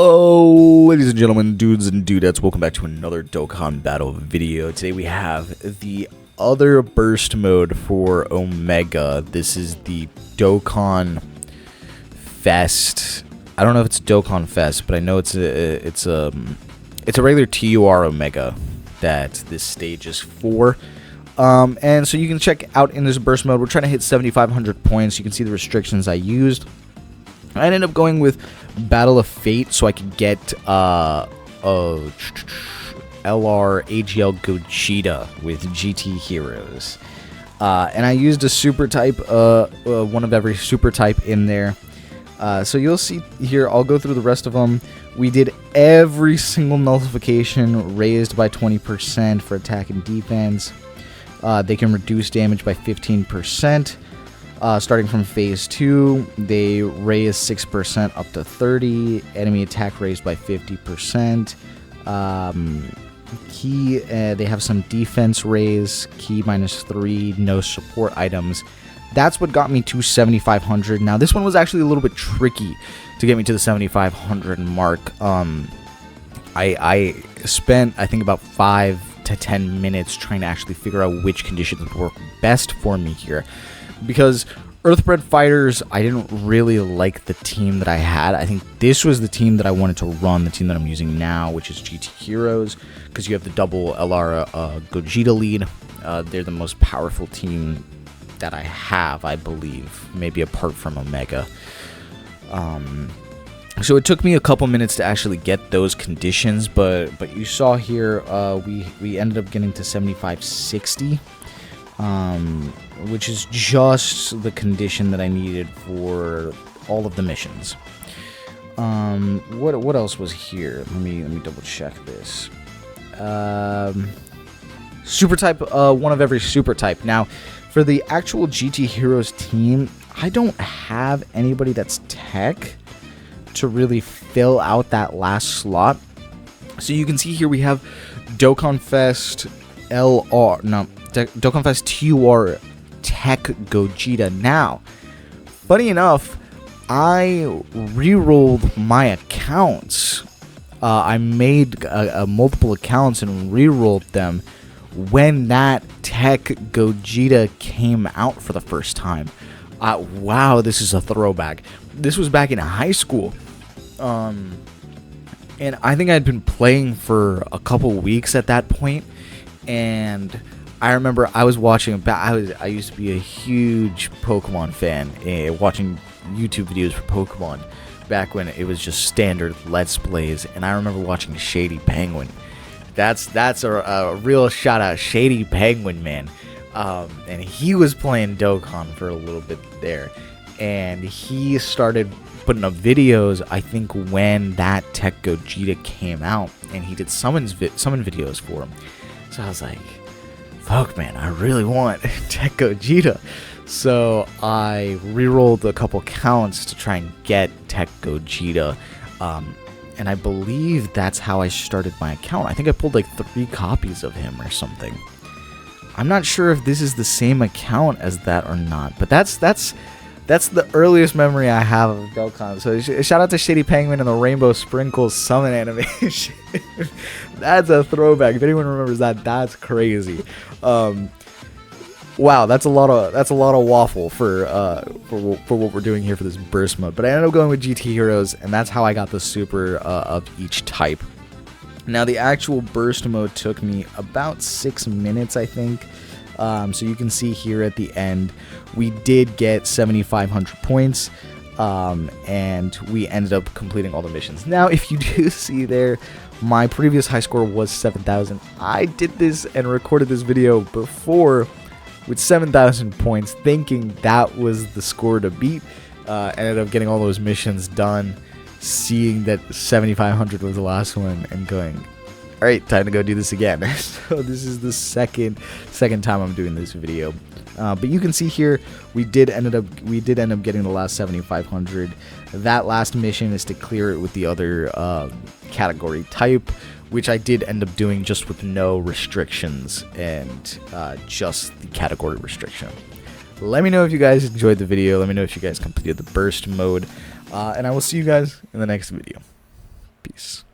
Oh, ladies and gentlemen, dudes and dudettes, welcome back to another Dokkan battle video. Today we have the other burst mode for Omega. This is the Dokkan Fest. I don't know if it's Dokkan Fest, but I know it's a regular TUR Omega that this stage is for. And so you can check out in this burst mode. We're trying to hit 7,500 points. You can see the restrictions I used. I ended up going with Battle of Fate so I could get LR AGL Gogeta with GT Heroes. And I used a super type, one of every super type in there. So you'll see here, I'll go through the rest of them. We did every single nullification raised by 20% for attack and defense. They can reduce damage by 15%. Starting from phase 2, they raise 6% up to 30. Enemy attack raised by 50%. They have some defense raise. Key -3. No support items. That's what got me to 7,500. Now this one was actually a little bit tricky to get me to the 7,500 mark. I spent, I think, about 5 to 10 minutes trying to actually figure out which conditions would work best for me here. Because Earthbred Fighters, I didn't really like the team that I had. I think this was the team that I wanted to run, the team that I'm using now, which is GT Heroes, because you have the double LR Gogeta lead. They're the most powerful team that I have, I believe, maybe apart from Omega. So it took me a couple minutes to actually get those conditions, but you saw here, we ended up getting to 7,560. Which is just the condition that I needed for all of the missions. What else was here? Let me double check this. Super type, one of every super type. Now, for the actual GT Heroes team, I don't have anybody that's tech to really fill out that last slot. So you can see here we have Dokkan Fest Dokkan Fest TUR Tech Gogeta. Now, funny enough, I re-rolled my accounts. I made multiple accounts and re-rolled them when that Tech Gogeta came out for the first time. Wow, this is a throwback. This was back in high school. And I think I'd been playing for a couple weeks at that point, and I remember I was watching. I used to be a huge Pokemon fan, watching YouTube videos for Pokemon back when it was just standard Let's Plays. And I remember watching Shady Penguin. That's a real shout out, Shady Penguin, man. And he was playing Dokkan for a little bit there, and he started putting up videos, I think, when that Tech Gogeta came out, and he did summon videos for him. So I was like, fuck, man, I really want Tech Gogeta. So I re-rolled a couple counts to try and get Tech Gogeta. And I believe that's how I started my account. I think I pulled like 3 copies of him or something. I'm not sure if this is the same account as that or not, but that's the earliest memory I have of Dokkan. So shout out to Shady Penguin and the Rainbow Sprinkles summon animation. That's a throwback. If anyone remembers that, that's crazy. Wow, that's a lot of waffle for what we're doing here for this burst mode. But I ended up going with GT Heroes, and that's how I got the super of each type. Now the actual burst mode took me about 6 minutes, I think. So you can see here at the end, we did get 7,500 points, and we ended up completing all the missions. Now, if you do see there, my previous high score was 7,000. I did this and recorded this video before with 7,000 points, thinking that was the score to beat. Ended up getting all those missions done, seeing that 7,500 was the last one, and going, all right, time to go do this again. So this is the second time I'm doing this video. But you can see here, we did end up getting the last 7,500. That last mission is to clear it with the other category type, which I did end up doing just with no restrictions and just the category restriction. Let me know if you guys enjoyed the video. Let me know if you guys completed the burst mode. And I will see you guys in the next video. Thanks.